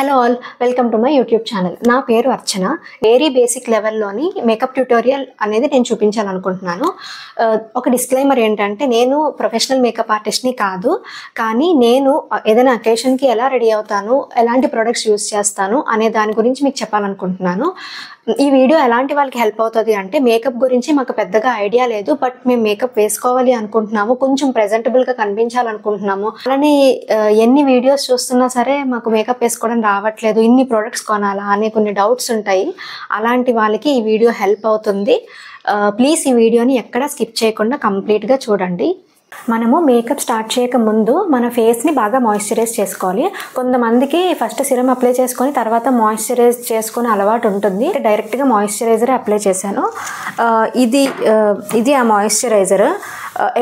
Hello all, welcome to my YouTube channel. నా పేరు అర్చన. Very basic లెవెల్లోని makeup tutorial అనేది నేను చూపించాలనుకుంటున్నాను. ఒక డిస్క్లైమర్ ఏంటంటే, నేను ప్రొఫెషనల్ మేకప్ ఆర్టిస్ట్ని కాదు, కానీ నేను ఏదైనా అకేషన్కి ఎలా రెడీ అవుతాను, ఎలాంటి ప్రొడక్ట్స్ యూస్ చేస్తాను అనే దాని గురించి మీకు చెప్పాలనుకుంటున్నాను. ఈ వీడియో ఎలాంటి వాళ్ళకి హెల్ప్ అవుతుంది అంటే, మేకప్ గురించి మాకు పెద్దగా ఐడియా లేదు, బట్ మేము మేకప్ వేసుకోవాలి అనుకుంటున్నాము, కొంచెం ప్రెజెంటబుల్గా కనిపించాలనుకుంటున్నాము. అలానే ఎన్ని వీడియోస్ చూస్తున్నా సరే మాకు మేకప్ వేసుకోవడం రావట్లేదు, ఇన్ని ప్రోడక్ట్స్ కొనాలా అనే కొన్ని డౌట్స్ ఉంటాయి. అలాంటి వాళ్ళకి ఈ వీడియో హెల్ప్ అవుతుంది. ప్లీజ్ ఈ వీడియోని ఎక్కడా స్కిప్ చేయకుండా కంప్లీట్గా చూడండి. మనము మేకప్ స్టార్ట్ చేయక ముందు మన ఫేస్ని బాగా మాయిశ్చరైజ్ చేసుకోవాలి. కొంతమందికి ఫస్ట్ సిరం అప్లై చేసుకొని తర్వాత మాయిశ్చరైజ్ చేసుకునే అలవాటు ఉంటుంది. డైరెక్ట్గా మాయిశ్చరైజర్ అప్లై చేశాను. ఇది ఆ మాయిశ్చరైజర్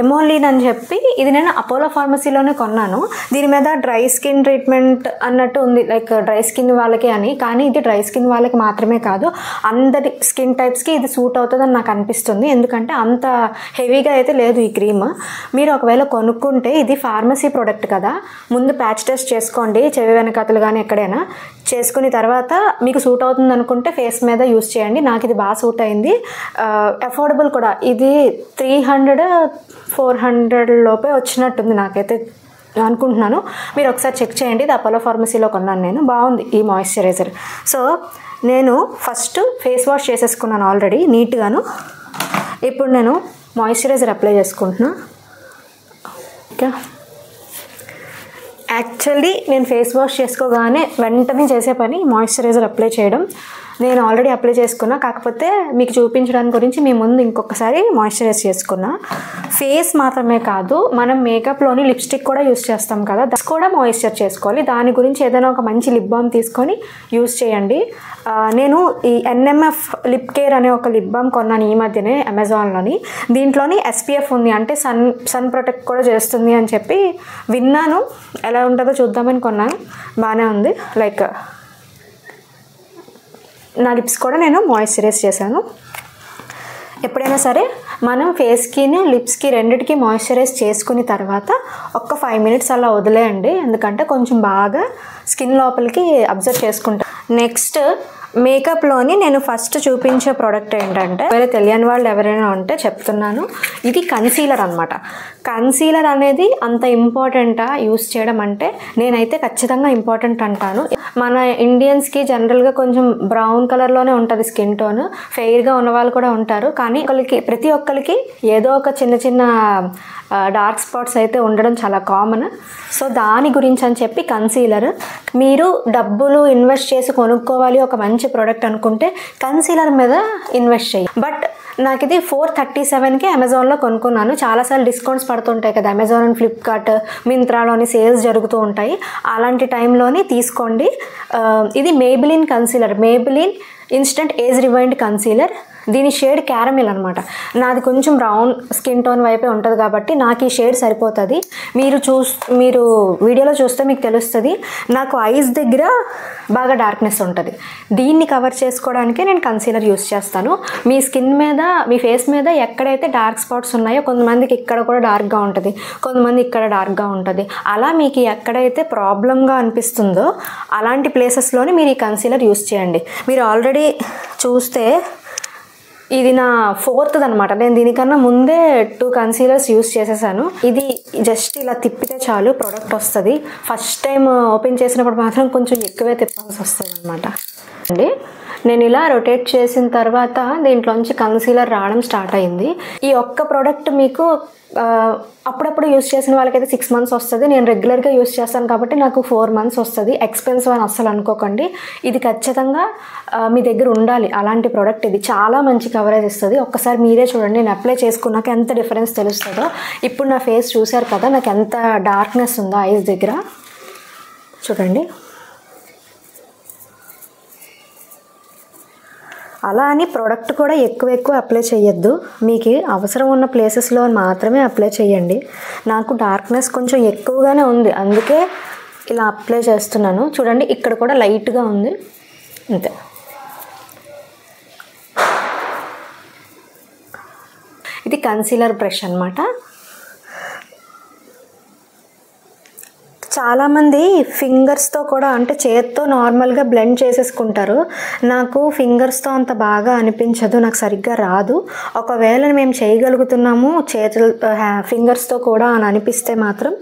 ఎమోలిన్ అని చెప్పి, ఇది నేను అపోలో ఫార్మసీలోనే కొన్నాను. దీని మీద డ్రై స్కిన్ ట్రీట్మెంట్ అన్నట్టు ఉంది, లైక్ డ్రై స్కిన్ వాళ్ళకి అని. కానీ ఇది డ్రై స్కిన్ వాళ్ళకి మాత్రమే కాదు, అందరి స్కిన్ టైప్స్కి ఇది సూట్ అవుతుందని నాకు అనిపిస్తుంది. ఎందుకంటే అంత హెవీగా అయితే లేదు ఈ క్రీమ్. మీరు ఒకవేళ కొనుక్కుంటే, ఇది ఫార్మసీ ప్రోడక్ట్ కదా, ముందు ప్యాచ్ టెస్ట్ చేసుకోండి, చెవి వెనకాతలు కానీ ఎక్కడైనా చేసుకుని తర్వాత మీకు సూట్ అవుతుంది అనుకుంటే ఫేస్ మీద యూస్ చేయండి. నాకు ఇది బాగా సూట్ అయింది. అఫోర్డబుల్ కూడా. ఇది 300-400 లోపే వచ్చినట్టుంది నాకైతే అనుకుంటున్నాను. మీరు ఒకసారి చెక్ చేయండి. ఇది అపోలో ఫార్మసీలో కొన్నాను నేను. బాగుంది ఈ మాయిశ్చరైజర్. సో నేను ఫస్ట్ ఫేస్ వాష్ చేసేసుకున్నాను ఆల్రెడీ నీట్గాను. ఇప్పుడు నేను మాయిశ్చరైజర్ అప్లై చేసుకుంటున్నా. ఓకే, యాక్చువల్లీ నేను ఫేస్ వాష్ చేసుకోగానే వెంటనే చేసే పని మాయిశ్చరైజర్ అప్లై చేయడం. నేను ఆల్రెడీ అప్లై చేసుకున్నా, కాకపోతే మీకు చూపించడానికి గురించి మీ ముందు ఇంకొకసారి మాయిశ్చరైజ్ చేసుకున్నా. ఫేస్ మాత్రమే కాదు, మనం మేకప్లోని లిప్స్టిక్ కూడా యూస్ చేస్తాం కదా, దాన్ని కూడా మాయిశ్చర్ చేసుకోవాలి. దాని గురించి ఏదైనా ఒక మంచి లిప్ బామ్ తీసుకొని యూస్ చేయండి. నేను ఈ NMF లిప్ కేర్ అనే ఒక లిప్ బామ్ కొన్నాను ఈ మధ్యనే అమెజాన్లోని. దీంట్లోని SPF ఉంది, అంటే సన్ ప్రొటెక్ట్ కూడా చేస్తుంది అని చెప్పి విన్నాను. ఎలా ఉంటుందో చూద్దామని కొన్నాను. బాగానే ఉంది. లైక్ నా లిప్స్ కూడా నేను మాయిశ్చరైజ్ చేశాను. ఎప్పుడైనా సరే మనం ఫేస్కి లిప్స్కి రెండిటికి మాయిశ్చరైజ్ చేసుకుని తర్వాత ఒక్క 5 మినిట్స్ అలా వదిలేయండి, ఎందుకంటే కొంచెం బాగా స్కిన్ లోపలికి అబ్జర్వ్ చేసుకుంటాం. నెక్స్ట్ మేకప్లోని నేను ఫస్ట్ చూపించే ప్రోడక్ట్ ఏంటంటే, వేరే తెలియని వాళ్ళు ఎవరైనా ఉంటే చెప్తున్నాను, ఇది కన్సీలర్ అనమాట. కన్సీలర్ అనేది అంత ఇంపార్టెంటా యూస్ చేయడం అంటే, నేనైతే ఖచ్చితంగా ఇంపార్టెంట్ అంటాను. మన ఇండియన్స్కి జనరల్గా కొంచెం బ్రౌన్ కలర్లోనే ఉంటుంది స్కిన్ టోన్. ఫెయిర్గా ఉన్న వాళ్ళు కూడా ఉంటారు, కానీ ప్రతి ఒక్కరికి ఏదో ఒక చిన్న చిన్న డార్క్ స్పాట్స్ అయితే ఉండడం చాలా కామన్. సో దాని గురించి అని చెప్పి కన్సీలర్. మీరు డబ్బులు ఇన్వెస్ట్ చేసి కొనుక్కోవాలి ఒక మంచి ప్రోడక్ట్ అనుకుంటే కన్సీలర్ మీద ఇన్వెస్ట్ చేయి. బట్ నాకు ఇది 437కి అమెజాన్లో కొనుక్కున్నాను. చాలాసార్లు డిస్కౌంట్స్ పడుతుంటాయి కదా, అమెజాన్ అండ్ ఫ్లిప్కార్ట్, మింత్రాలోని సేల్స్ జరుగుతూ ఉంటాయి. అలాంటి టైంలోని తీసుకోండి. ఇది Maybelline concealer, Maybelline instant age rewind concealer. దీని షేడ్ క్యారమిల్ అనమాట. నాది కొంచెం బ్రౌన్ స్కిన్ టోన్ వైపే ఉంటుంది కాబట్టి నాకు ఈ షేడ్ సరిపోతుంది. మీరు వీడియోలో చూస్తే మీకు తెలుస్తుంది, నాకు ఐస్ దగ్గర బాగా డార్క్నెస్ ఉంటుంది. దీన్ని కవర్ చేసుకోవడానికే నేను కన్సీలర్ యూస్ చేస్తాను. మీ స్కిన్ మీద, మీ ఫేస్ మీద ఎక్కడైతే డార్క్ స్పాట్స్ ఉన్నాయో, కొంతమందికి ఇక్కడ కూడా డార్క్గా ఉంటుంది, కొంతమంది ఇక్కడ డార్క్గా ఉంటుంది. అలా మీకు ఎక్కడైతే ప్రాబ్లంగా అనిపిస్తుందో అలాంటి ప్లేసెస్లోనే మీరు ఈ కన్సీలర్ యూస్ చేయండి. మీరు ఆల్రెడీ చూస్తే ఇది నా 4th అనమాట. నేను దీనికన్నా ముందే 2 కన్సీలర్స్ యూస్ చేసేసాను. ఇది జస్ట్ ఇలా తిప్పితే చాలు ప్రోడక్ట్ వస్తుంది. ఫస్ట్ టైం ఓపెన్ చేసినప్పుడు మాత్రం కొంచెం ఎక్కువే తిప్పాల్సి వస్తుంది అనమాట అండి. నేను ఇలా రొటేట్ చేసిన తర్వాత దీంట్లోంచి కన్సీలర్ రావడం స్టార్ట్ అయింది. ఈ ఒక్క ప్రోడక్ట్ మీకు అప్పుడప్పుడు యూస్ చేసిన వాళ్ళకైతే 6 months వస్తుంది. నేను రెగ్యులర్గా యూస్ చేస్తాను కాబట్టి నాకు 4 months వస్తుంది. ఎక్స్పెన్సివ్ అని అస్సలు అనుకోకండి. ఇది ఖచ్చితంగా మీ దగ్గర ఉండాలి అలాంటి ప్రోడక్ట్. ఇది చాలా మంచి కవరేజ్ ఇస్తుంది. ఒక్కసారి మీరే చూడండి, నేను అప్లై చేసుకున్నాక ఎంత డిఫరెన్స్ తెలుస్తుందో. ఇప్పుడు నా ఫేస్ చూసారు కదా, నాకు ఎంత డార్క్నెస్ ఉందో ఐస్ దగ్గర, చూడండి. అలా అని ప్రోడక్ట్ కూడా ఎక్కువ అప్లై చేయొద్దు. మీకు అవసరం ఉన్న ప్లేసెస్లో మాత్రమే అప్లై చేయండి. నాకు డార్క్నెస్ కొంచెం ఎక్కువగానే ఉంది, అందుకే ఇలా అప్లై చేస్తున్నాను. చూడండి, ఇక్కడ కూడా లైట్గా ఉంది, అంతే. ఇది కన్సీలర్ బ్రష్ అనమాట. చాలామంది ఫింగర్స్తో కూడా అంటే చేత్తో నార్మల్గా బ్లెండ్ చేసేసుకుంటారు. నాకు ఫింగర్స్తో అంత బాగా అనిపించదు, నాకు సరిగ్గా రాదు. ఒకవేళ మేము చేయగలుగుతున్నాము చేతులు ఫింగర్స్తో కూడా అని అనిపిస్తే మాత్రం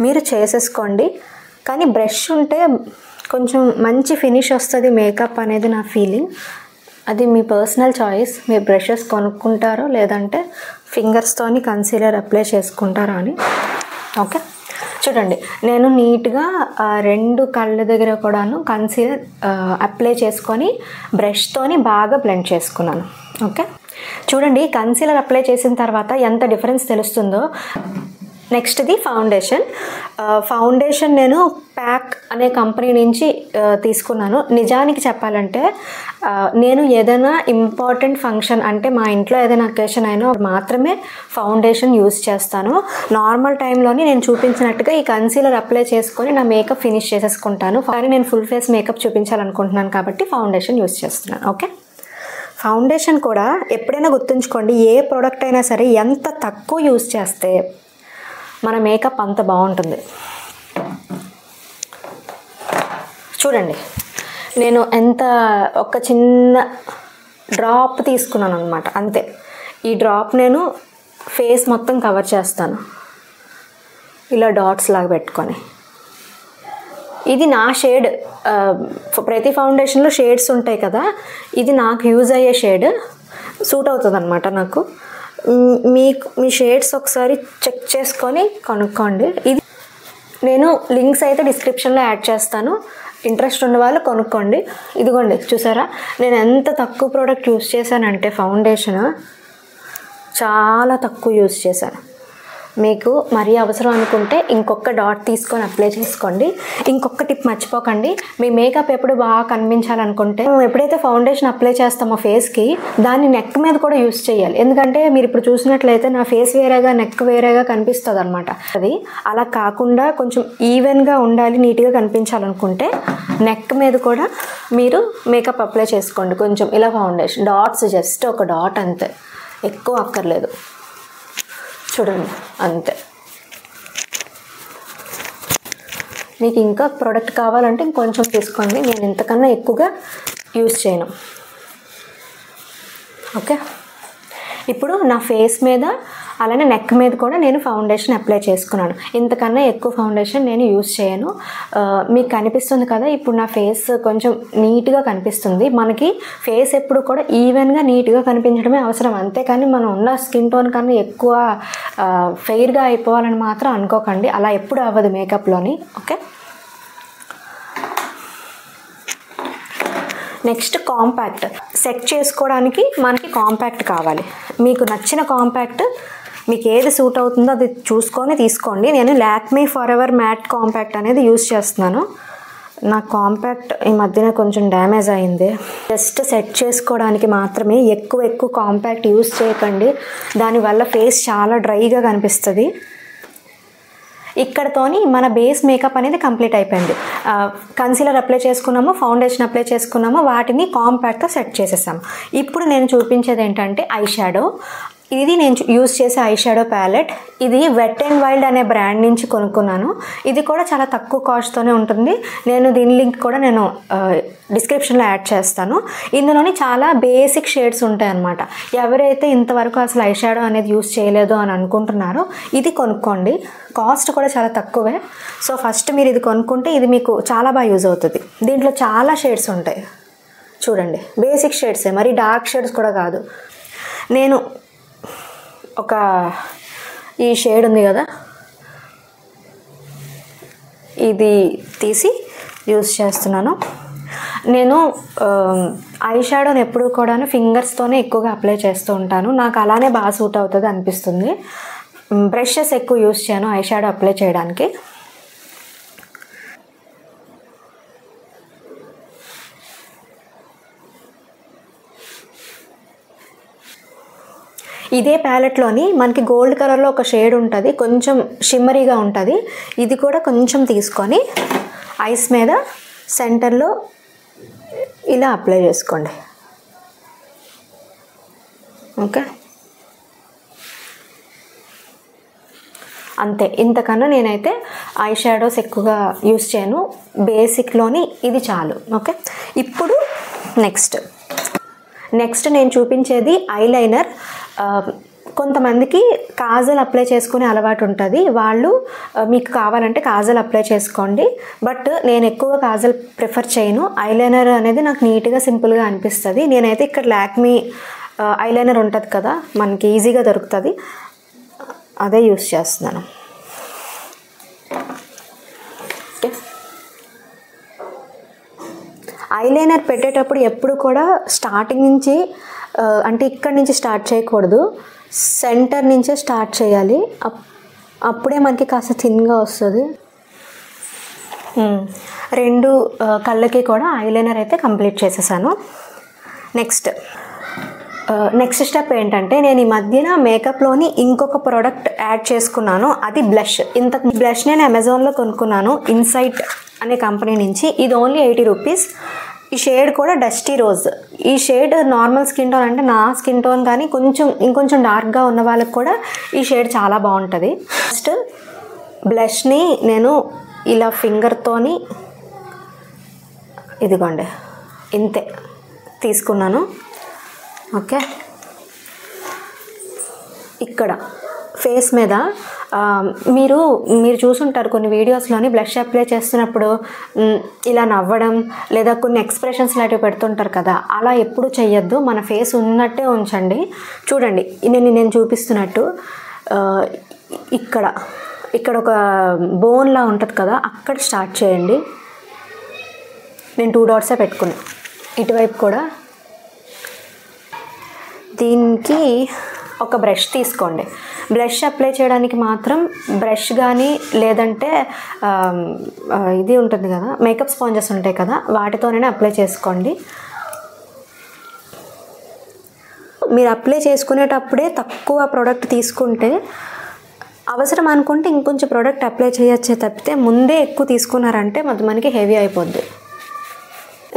మీరు చేసేసుకోండి. కానీ బ్రష్ ఉంటే కొంచెం మంచి ఫినిష్ వస్తుంది మేకప్ అనేది నా ఫీలింగ్. అది మీ పర్సనల్ చాయిస్, మీరు బ్రషెస్ కొనుక్కుంటారో లేదంటే ఫింగర్స్తోని కన్సీలర్ అప్లై చేసుకుంటారా అని. ఓకే, చూడండి నేను నీట్గా 2 కళ్ళ దగ్గర కూడాను కన్సీలర్ అప్లై చేసుకొని బ్రష్తోని బాగా బ్లెండ్ చేసుకున్నాను. ఓకే, చూడండి కన్సీలర్ అప్లై చేసిన తర్వాత ఎంత డిఫరెన్స్ తెలుస్తుందో. నెక్స్ట్ది ఫౌండేషన్ నేను ప్యాక్ అనే కంపెనీ నుంచి తీసుకున్నాను. నిజానికి చెప్పాలంటే నేను ఏదైనా ఇంపార్టెంట్ ఫంక్షన్ అంటే మా ఇంట్లో ఏదైనా అకేషన్ అయినా మాత్రమే ఫౌండేషన్ యూజ్ చేస్తాను. నార్మల్ టైంలోని నేను చూపించినట్టుగా ఈ కన్సీలర్ అప్లై చేసుకొని నా మేకప్ ఫినిష్ చేసేసుకుంటాను. కానీ నేను ఫుల్ ఫేస్ మేకప్ చూపించాలనుకుంటున్నాను కాబట్టి ఫౌండేషన్ యూజ్ చేస్తున్నాను. ఓకే, ఫౌండేషన్ కూడా ఎప్పుడైనా గుర్తుంచుకోండి, ఏ ప్రోడక్ట్ అయినా సరే ఎంత తక్కువ యూజ్ చేస్తే మన మేకప్ అంత బాగుంటుంది. చూడండి నేను ఒక చిన్న డ్రాప్ తీసుకున్నాను అనమాట, అంతే. ఈ డ్రాప్ నేను ఫేస్ మొత్తం కవర్ చేస్తాను ఇలా డాట్స్ లాగా పెట్టుకొని. ఇది నా షేడ్, ప్రతి ఫౌండేషన్లో షేడ్స్ ఉంటాయి కదా, ఇది నాకు యూజ్ అయ్యే షేడ్, సూట్ అవుతుంది అనమాట నాకు. మీ షేడ్స్ ఒకసారి చెక్ చేసుకొని కొనుక్కోండి. ఇది నేను లింక్స్ అయితే డిస్క్రిప్షన్లో యాడ్ చేస్తాను, ఇంట్రెస్ట్ ఉన్న వాళ్ళు కొనుక్కోండి. ఇదిగోండి చూసారా నేను ఎంత తక్కువ ప్రోడక్ట్ యూజ్ చేశానంటే ఫౌండేషన్ చాలా తక్కువ యూజ్ చేశాను. మీకు మరీ అవసరం అనుకుంటే ఇంకొక డాట్ తీసుకొని అప్లై చేసుకోండి. ఇంకొక టిప్ మర్చిపోకండి, మీ మేకప్ ఎప్పుడు బాగా కనిపించాలనుకుంటే ఎప్పుడైతే ఫౌండేషన్ అప్లై చేస్తామో ఫేస్కి దాన్ని నెక్ మీద కూడా యూజ్ చేయాలి. ఎందుకంటే మీరు ఇప్పుడు చూసినట్లయితే నా ఫేస్ వేరేగా నెక్ వేరేగా కనిపిస్తుంది అనమాట. అది అలా కాకుండా కొంచెం ఈవెన్గా ఉండాలి, నీట్గా కనిపించాలనుకుంటే నెక్ మీద కూడా మీరు మేకప్ అప్లై చేసుకోండి. కొంచెం ఇలా ఫౌండేషన్ డాట్స్, జస్ట్ ఒక డాట్ అంతే, ఎక్కువ అక్కర్లేదు. చూడండి అంతే. మీకు ఇంకా ప్రోడక్ట్ కావాలంటే ఇంకొంచెం తీసుకోండి, నేను ఇంతకన్నా ఎక్కువగా యూజ్ చేయను. ఓకే, ఇప్పుడు నా ఫేస్ మీద అలానే నెక్ మీద కూడా నేను ఫౌండేషన్ అప్లై చేసుకున్నాను. ఇంతకన్నా ఎక్కువ ఫౌండేషన్ నేను యూజ్ చేయను. మీకు కనిపిస్తుంది కదా ఇప్పుడు నా ఫేస్ కొంచెం నీట్గా కనిపిస్తుంది. మనకి ఫేస్ ఎప్పుడు కూడా ఈవెన్గా నీట్గా కనిపించడమే అవసరం, అంతేకాని మనం ఉన్న స్కిన్ టోన్ కన్నా ఎక్కువ ఫెయిర్గా అయిపోవాలని మాత్రం అనుకోకండి, అలా ఎప్పుడు అవ్వదు మేకప్లోని. ఓకే, నెక్స్ట్ కాంపాక్ట్ సెట్ చేసుకోవడానికి మనకి కాంపాక్ట్ కావాలి. మీకు నచ్చిన కాంపాక్ట్ మీకు ఏది సూట్ అవుతుందో అది చూసుకొని తీసుకోండి. నేను Lakme for ever matte compact అనేది యూజ్ చేస్తున్నాను. నా కాంపాక్ట్ ఈ మధ్యన కొంచెం డ్యామేజ్ అయింది. జస్ట్ సెట్ చేసుకోవడానికి మాత్రమే, ఎక్కువ కాంపాక్ట్ యూజ్ చేయకండి, దానివల్ల ఫేస్ చాలా డ్రైగా కనిపిస్తుంది. ఇక్కడతోని మన బేస్ మేకప్ అనేది కంప్లీట్ అయిపోయింది. కన్సీలర్ అప్లై చేసుకున్నాము, ఫౌండేషన్ అప్లై చేసుకున్నాము, వాటిని కాంపాక్ట్గా సెట్ చేసేసాము. ఇప్పుడు నేను చూపించేది ఏంటంటే ఐ షాడో. ఇది నేను యూజ్ చేసే ఐ షాడో ప్యాలెట్. ఇది వెట్ అండ్ వైల్డ్ అనే బ్రాండ్ నుంచి కొనుక్కున్నాను. ఇది కూడా చాలా తక్కువ కాస్ట్తోనే ఉంటుంది. నేను దీని లింక్ కూడా నేను డిస్క్రిప్షన్లో యాడ్ చేస్తాను. ఇందులోని చాలా బేసిక్ షేడ్స్ ఉంటాయి అన్నమాట. ఎవరైతే ఇంతవరకు అసలు ఐ షాడో అనేది యూజ్ చేయలేదు అని అనుకుంటున్నారో ఇది కొనుక్కోండి. కాస్ట్ కూడా చాలా తక్కువే. సో ఫస్ట్ మీరు ఇది కొనుక్కుంటే ఇది మీకు చాలా బాగా యూజ్ అవుతుంది. దీంట్లో చాలా షేడ్స్ ఉంటాయి చూడండి, బేసిక్ షేడ్సే, మరి డార్క్ షేడ్స్ కూడా కాదు. నేను ఈ షేడ్ ఉంది కదా, ఇది తీసి యూజ్ చేస్తున్నాను. నేను ఐ షాడోని ఎప్పుడు కూడా ఫింగర్స్తోనే ఎక్కువగా అప్లై చేస్తూ ఉంటాను. నాకు అలానే బాగా సూట్ అవుతుంది అనిపిస్తుంది. బ్రషెస్ ఎక్కువ యూజ్ చేయను ఐ షాడో అప్లై చేయడానికి. ఇదే ప్యాలెట్లోని మనకి గోల్డ్ కలర్లో ఒక షేడ్ ఉంటుంది, కొంచెం షిమ్మరీగా ఉంటుంది. ఇది కూడా కొంచెం తీసుకొని ఐస్ మీద సెంటర్లో ఇలా అప్లై చేసుకోండి. ఓకే, అంతే. ఇంతకన్నా నేనైతే ఐ షాడోస్ ఎక్కువగా యూస్ చేయను, బేసిక్లోని ఇది చాలు. ఓకే, ఇప్పుడు నెక్స్ట్ నేను చూపించేది ఐలైనర్. కొంతమందికి కాజల్ అప్లై చేసుకునే అలవాటు ఉంటుంది, వాళ్ళు మీకు కావాలంటే కాజల్ అప్లై చేసుకోండి. బట్ నేను ఎక్కువ కాజల్ ప్రిఫర్ చేయను. ఐలైనర్ అనేది నాకు నీట్గా సింపుల్గా అనిపిస్తుంది. నేనైతే ఇక్కడ లాక్మీ ఐలైనర్ ఉంటుంది కదా, మనకి ఈజీగా దొరుకుతుంది, అదే యూస్ చేస్తున్నాను. ఐలైనర్ పెట్టేటప్పుడు ఎప్పుడు కూడా స్టార్టింగ్ నుంచి అంటే ఇక్కడి నుంచి స్టార్ట్ చేయకూడదు, సెంటర్ నుంచే స్టార్ట్ చేయాలి. అప్పుడే మనకి కాస్త థిన్గా వస్తుంది. రెండు కళ్ళకి కూడా ఐలైనర్ అయితే కంప్లీట్ చేసేసాను. నెక్స్ట్ స్టెప్ ఏంటంటే, నేను ఈ మధ్యన మేకప్లోని ఇంకొక ప్రోడక్ట్ యాడ్ చేసుకున్నాను, అది బ్లష్. బ్లష్ నేను అమెజాన్లో కొనుక్కున్నాను, ఇన్సైట్ అనే కంపెనీ నుంచి. ఇది ఓన్లీ 80 రూపీస్. ఈ షేడ్ కూడా డస్టీ రోజ్. ఈ షేడ్ నార్మల్ స్కిన్ టోన్ అంటే నా స్కిన్ టోన్ కానీ ఇంకొంచెం డార్క్గా ఉన్న వాళ్ళకి కూడా ఈ షేడ్ చాలా బాగుంటుంది. ఫస్ట్ బ్లష్ని నేను ఇలా ఫింగర్తోని ఇదిగోండి ఇంతే తీసుకున్నాను. ఓకే, ఇక్కడ ఫేస్ మీద మీరు చూసుంటారు కొన్ని వీడియోస్లోని బ్లష్ అప్లై చేస్తున్నప్పుడు ఇలా నవ్వడం లేదా కొన్ని ఎక్స్ప్రెషన్స్ లాంటివి పెడుతుంటారు కదా, అలా ఎప్పుడు చెయ్యొద్దు. మన ఫేస్ ఉన్నట్టే ఉంచండి. చూడండి నేను చూపిస్తున్నట్టు ఇక్కడ ఒక బోన్లా ఉంటుంది కదా, అక్కడ స్టార్ట్ చేయండి. నేను 2 డాట్సే పెట్టుకున్నాను, ఇటువైపు కూడా. దీనికి ఒక బ్రష్ తీసుకోండి. బ్లష్ అప్లై చేయడానికి మాత్రం బ్రష్ కానీ లేదంటే ఇది ఉంటుంది కదా, మేకప్ స్పాంజెస్ ఉంటాయి కదా, వాటితోనే అప్లై చేసుకోండి. మీరు అప్లై చేసుకునేటప్పుడే తక్కువ ప్రోడక్ట్ తీసుకుంటే, అవసరం అనుకుంటే ఇంకొంచెం ప్రోడక్ట్ అప్లై చేయొచ్చే తప్పితే ముందే ఎక్కువ తీసుకున్నారంటే మనకి హెవీ అయిపోద్ది.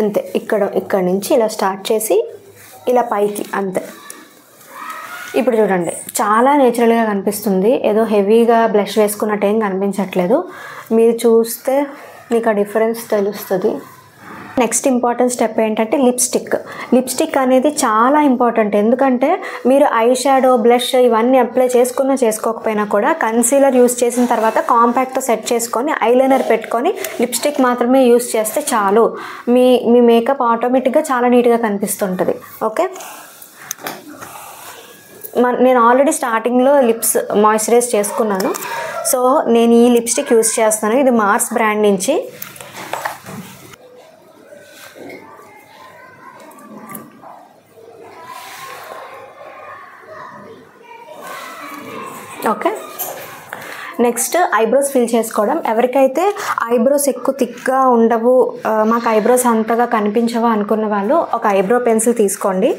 అంతే, ఇక్కడ నుంచి ఇలా స్టార్ట్ చేసి ఇలా పైకి, అంతే. ఇప్పుడు చూడండి చాలా నేచురల్గా కనిపిస్తుంది, ఏదో హెవీగా బ్లష్ వేసుకున్నట్టు ఏం కనిపించట్లేదు. మీరు చూస్తే మీకు ఆ డిఫరెన్స్ తెలుస్తుంది. నెక్స్ట్ ఇంపార్టెంట్ స్టెప్ ఏంటంటే లిప్స్టిక్ అనేది చాలా ఇంపార్టెంట్. ఎందుకంటే మీరు ఐ షాడో, బ్లష్ ఇవన్నీ అప్లై చేసుకోకపోయినా కూడా కన్సీలర్ యూస్ చేసిన తర్వాత కాంపాక్ట్తో సెట్ చేసుకొని ఐలైనర్ పెట్టుకొని లిప్స్టిక్ మాత్రమే యూస్ చేస్తే చాలు. మీ మేకప్ ఆటోమేటిక్గా చాలా నీట్గా కనిపిస్తుంటుంది. ఓకే, నేను ఆల్రెడీ స్టార్టింగ్లో లిప్స్ మాయిశ్చరైజ్ చేసుకున్నాను. సో నేను ఈ లిప్స్టిక్ యూస్ చేస్తాను, ఇది మార్స్ బ్రాండ్ నుంచి. ఓకే, నెక్స్ట్ ఐబ్రోస్ ఫిల్ చేసుకోవడం. ఎవరికైతే ఐబ్రోస్ ఎక్కువ థిక్గా ఉండవు, మాకు ఐబ్రోస్ అంతగా కనిపించవా అనుకున్న వాళ్ళు ఒక ఐబ్రో పెన్సిల్ తీసుకోండి.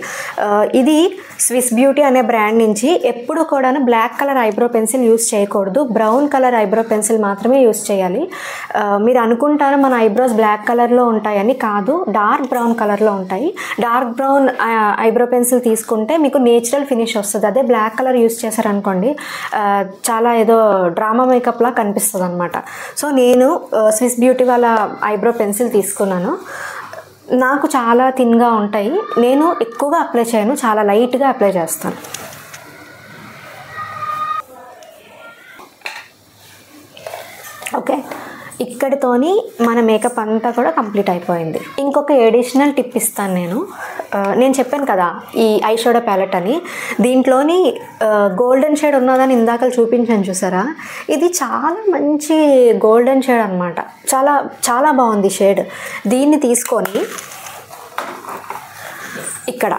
ఇది స్విస్ బ్యూటీ అనే బ్రాండ్ నుంచి. ఎప్పుడు కూడా black colour eyebrow pencil use చేయకూడదు, బ్రౌన్ కలర్ ఐబ్రో పెన్సిల్ మాత్రమే యూస్ చేయాలి. మీరు అనుకుంటారు మన ఐబ్రోస్ బ్లాక్ కలర్లో ఉంటాయని, కాదు, డార్క్ బ్రౌన్ కలర్లో ఉంటాయి. డార్క్ బ్రౌన్ ఐబ్రో పెన్సిల్ తీసుకుంటే మీకు నేచురల్ ఫినిష్ వస్తుంది. అదే బ్లాక్ కలర్ యూస్ చేశారనుకోండి చాలా ఏదో డ్రామా మేకప్లా కనిపిస్తుంది అనమాట. సో నేను స్విస్ బ్యూటీ వాళ్ళ ఐబ్రో పెన్సిల్ తీసుకున్నాను. నాకు చాలా థిన్గా ఉంటాయి, నేను ఎక్కువగా అప్లై చేయను, చాలా లైట్గా అప్లై చేస్తాను. ఓకే, ఇక్కడితోని మన మేకప్ అంతా కూడా కంప్లీట్ అయిపోయింది. ఇంకొక ఎడిషనల్ టిప్ ఇస్తాను నేను చెప్పాను కదా ఈ ఐ షాడో ప్యాలెట్ అని, దీంట్లోని గోల్డెన్ షేడ్ ఉన్నదని ఇందాక చూపించాను చూసారా, ఇది చాలా మంచి గోల్డెన్ షేడ్ అనమాట, చాలా చాలా బాగుంది షేడ్. దీన్ని తీసుకొని ఇక్కడ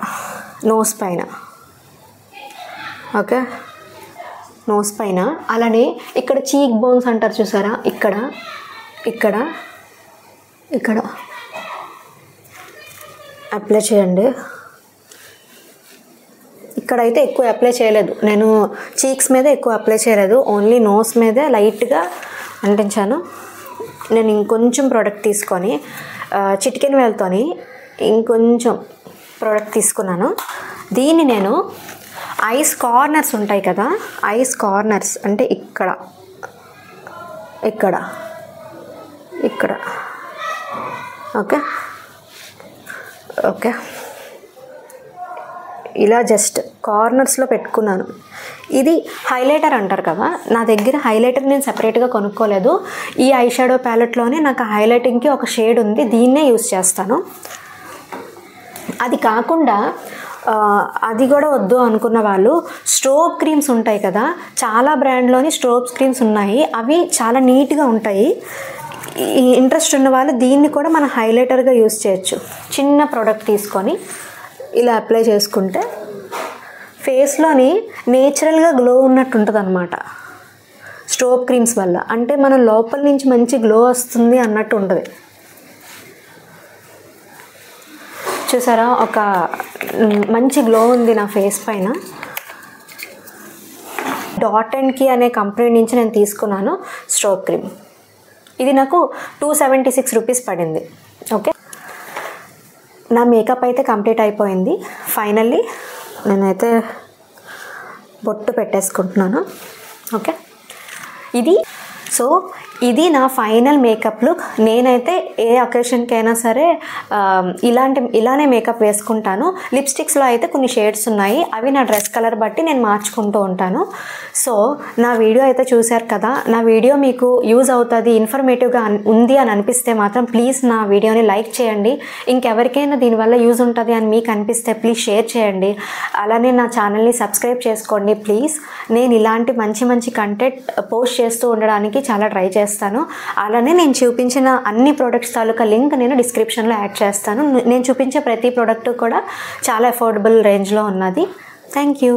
నోస్ పైన, ఓకే, నోస్ పైన, అలానే ఇక్కడ చీక్ బోన్స్ అంటారు చూసారా, ఇక్కడ ఇక్కడ ఇక్కడ అప్లై చేయండి. ఇక్కడైతే ఎక్కువ అప్లై చేయలేదు, నేను చీక్స్ మీద ఎక్కువ అప్లై చేయలేదు, ఓన్లీ నోస్ మీదే లైట్గా అంటించాను. నేను ఇంకొంచెం ప్రోడక్ట్ తీసుకొని చిటికెన్ వేలుతోని ఇంకొంచెం ప్రోడక్ట్ తీసుకున్నాను. దీన్ని నేను ఐస్ కార్నర్స్ ఉంటాయి కదా, ఐస్ కార్నర్స్ అంటే ఇక్కడ ఇక్కడ ఇక్కడ ఓకే ఓకే ఇలా జస్ట్ కార్నర్స్లో పెట్టుకున్నాను. ఇది హైలైటర్ అంటారు కదా, నా దగ్గర హైలైటర్ నేను సపరేట్గా కొనుక్కోలేదు. ఈ ఐ షాడో ప్యాలెట్లోనే నాకు హైలైటింగ్కి ఒక షేడ్ ఉంది, దీన్నే యూస్ చేస్తాను. అది కాకుండా అది కూడా వద్దు అనుకున్న వాళ్ళు స్ట్రోబ్ క్రీమ్స్ ఉంటాయి కదా, చాలా బ్రాండ్లోని స్ట్రోబ్ క్రీమ్స్ ఉన్నాయి, అవి చాలా నీట్గా ఉంటాయి. ఈ ఇంట్రెస్ట్ ఉన్న వాళ్ళు దీన్ని కూడా మనం హైలైటర్గా యూస్ చేయొచ్చు. చిన్న ప్రోడక్ట్ తీసుకొని ఇలా అప్లై చేసుకుంటే ఫేస్లోని నేచురల్గా గ్లో ఉన్నట్టు ఉంటుంది అన్నమాట స్ట్రోబ్ క్రీమ్స్ వల్ల. అంటే మన లోపల నుంచి మంచి గ్లో వస్తుంది అన్నట్టు ఉంటుంది. చూసారా, ఒక మంచి గ్లో ఉంది నా ఫేస్ పైన. డాట్ అండ్ కీ అనే కంపెనీ నుంచి నేను తీసుకున్నాను స్ట్రోబ్ క్రీమ్. ఇది నాకు 276 రూపీస్ పడింది. ఓకే, నా మేకప్ అయితే కంప్లీట్ అయిపోయింది. ఫైనల్లీ నేనైతే బొట్టు పెట్టేసుకుంటున్నాను. ఓకే, ఇది నా ఫైనల్ మేకప్ లుక్. నేనైతే ఏ అకేషన్కైనా సరే ఇలానే మేకప్ వేసుకుంటాను. లిప్స్టిక్స్లో అయితే కొన్ని షేడ్స్ ఉన్నాయి, అవి నా డ్రెస్ కలర్ బట్టి నేను మార్చుకుంటూ ఉంటాను. సో నా వీడియో అయితే చూశారు కదా, నా వీడియో మీకు యూజ్ అవుతుంది, ఇన్ఫర్మేటివ్గా ఉంది అని అనిపిస్తే మాత్రం ప్లీజ్ నా వీడియోని లైక్ చేయండి. ఇంకెవరికైనా దీనివల్ల యూజ్ ఉంటుంది అని మీకు అనిపిస్తే ప్లీజ్ షేర్ చేయండి. అలానే నా ఛానల్ని సబ్స్క్రైబ్ చేసుకోండి ప్లీజ్. నేను ఇలాంటి మంచి మంచి కంటెంట్ పోస్ట్ చేస్తూ ఉండడానికి చాలా ట్రై చేస్తాను. అలానే నేను చూపించిన అన్ని ప్రోడక్ట్స్ తాలూకా లింక్ నేను డిస్క్రిప్షన్లో యాడ్ చేస్తాను. నేను చూపించే ప్రతి ప్రోడక్ట్ కూడా చాలా అఫోర్డబుల్ రేంజ్లో ఉన్నది. Thank you.